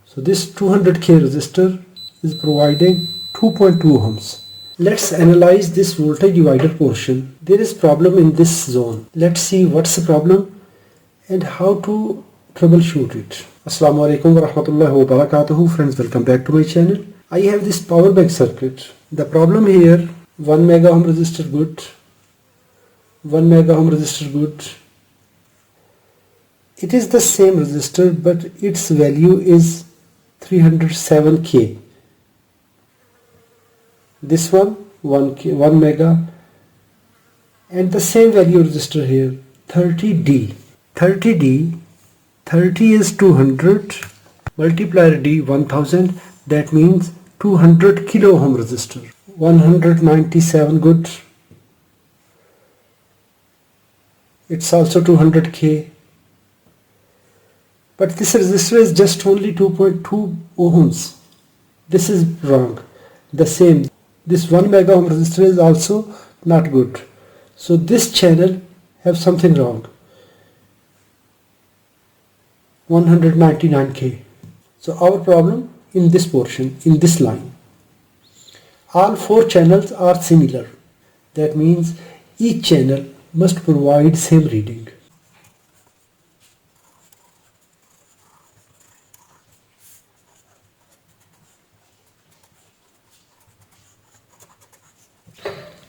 So this 200k resistor is providing 2.2 ohms. Let's analyze this voltage divider portion. There is problem in this zone. Let's see what's the problem and how to troubleshoot it. Assalamu alaikum wa rahmatullahi wa barakatuhu. Friends, welcome back to my channel. I have this power bank circuit. The problem here, 1 mega ohm resistor good, 1 mega ohm resistor good. It is the same resistor but its value is 307k. This one 1 mega, and the same value resistor here 30D. 30 is 200, multiplier D 1000, that means 200 kilo ohm resistor. 197 good. It's also 200k. But this resistor is just only 2.2 ohms. This is wrong. The same. This 1 mega ohm resistor is also not good. So this channel have something wrong. 199k. So our problem in this portion, in this line. All 4 channels are similar. That means each channel must provide same reading.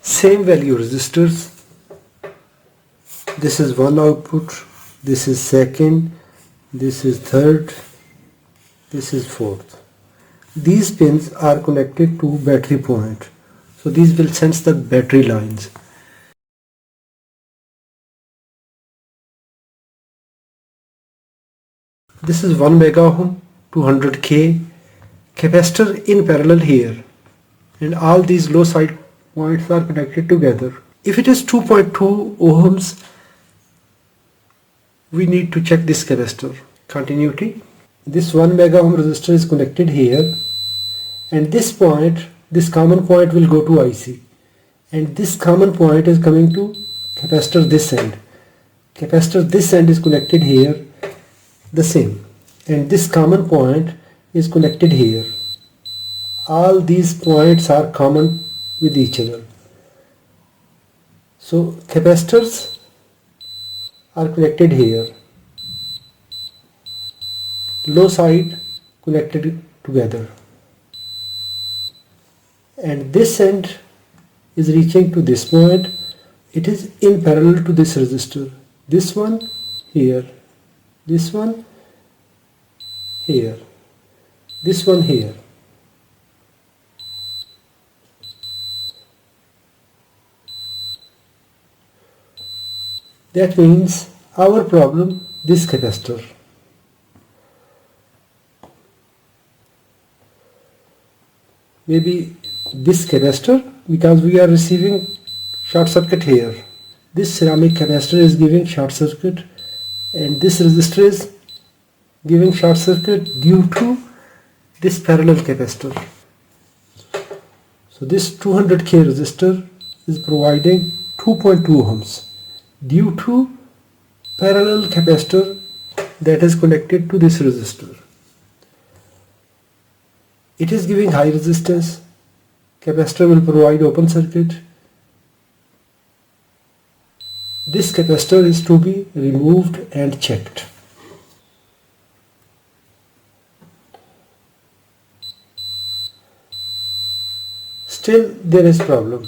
Same value resistors. This is one output, this is second, this is third, this is fourth. These pins are connected to battery point, so these will sense the battery lines. This is 1 mega ohm, 200k capacitor in parallel here, and all these low side points are connected together. If it is 2.2 ohms, we need to check this capacitor. Continuity. This 1 mega ohm resistor is connected here, and this point, this common point will go to IC, and this common point is coming to capacitor this end. Capacitor this end is connected here, the same, and this common point is connected here. All these points are common with each other. So capacitors are connected here, low side connected together, and this end is reaching to this point. It is in parallel to this resistor. This one here, this one here, this one here. That means our problem, this capacitor. Maybe this capacitor, because we are receiving short circuit here. This ceramic capacitor is giving short circuit, and this resistor is giving short circuit due to this parallel capacitor. So this 200k resistor is providing 2.2 ohms due to parallel capacitor that is connected to this resistor. It is giving high resistance. Capacitor will provide open circuit. This capacitor is to be removed and checked. Still there is problem.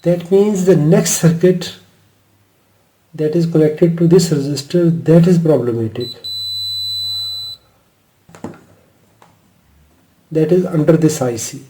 That means the next circuit that is connected to this resistor, that is problematic. That is under this IC.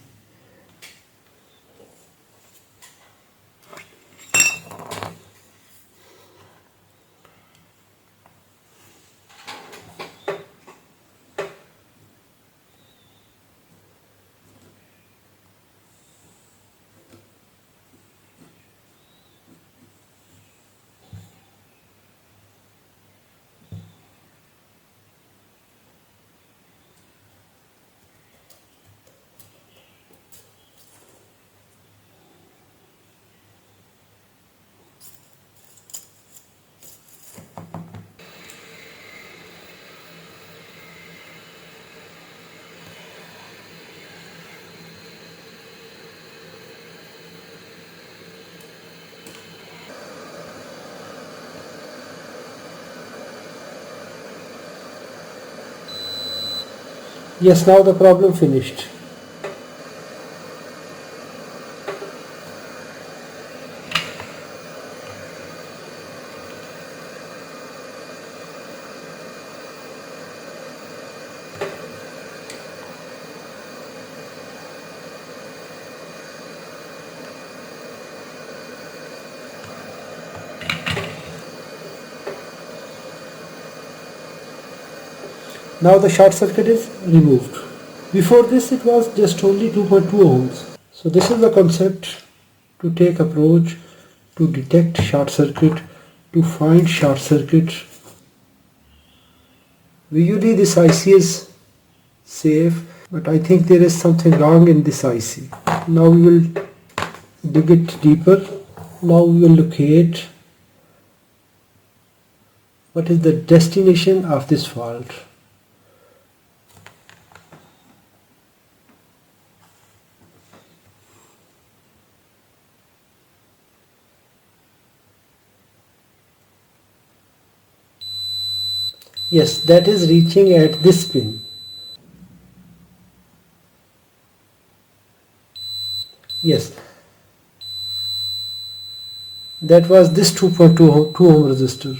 Yes, now the problem finished. Now the short circuit is removed. Before this it was just only 2.2 ohms. So this is the concept to take approach to detect short circuit, to find short circuit. Usually this IC is safe, but I think there is something wrong in this IC. Now we will dig it deeper. Now we will locate what is the destination of this fault. Yes, that is reaching at this pin. Yes, that was this 2.2 ohm resistor.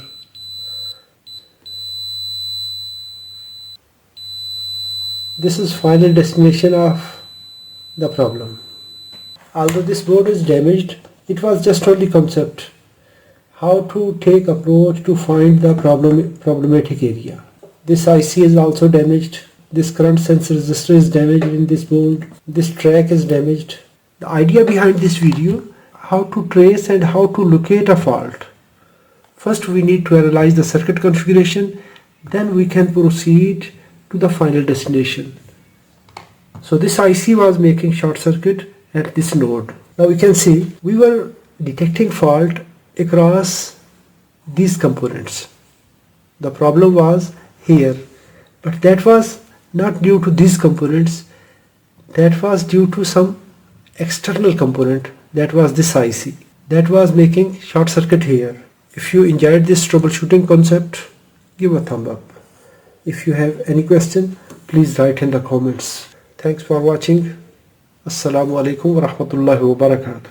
This is final destination of the problem. Although this board is damaged, it was just only concept. How to take approach to find the problematic area. This IC is also damaged. This current sense resistor is damaged in this board. This track is damaged. The idea behind this video, how to trace and how to locate a fault. First we need to analyze the circuit configuration, then we can proceed to the final destination. So this IC was making short circuit at this node. Now we can see we were detecting fault across these components. The problem was here, but that was not due to these components, that was due to some external component, that was this IC, that was making short circuit here. If you enjoyed this troubleshooting concept, give a thumb up. If you have any question, please write in the comments. Thanks for watching. Assalamu alaikum wa rahmatullahi wa barakatuh.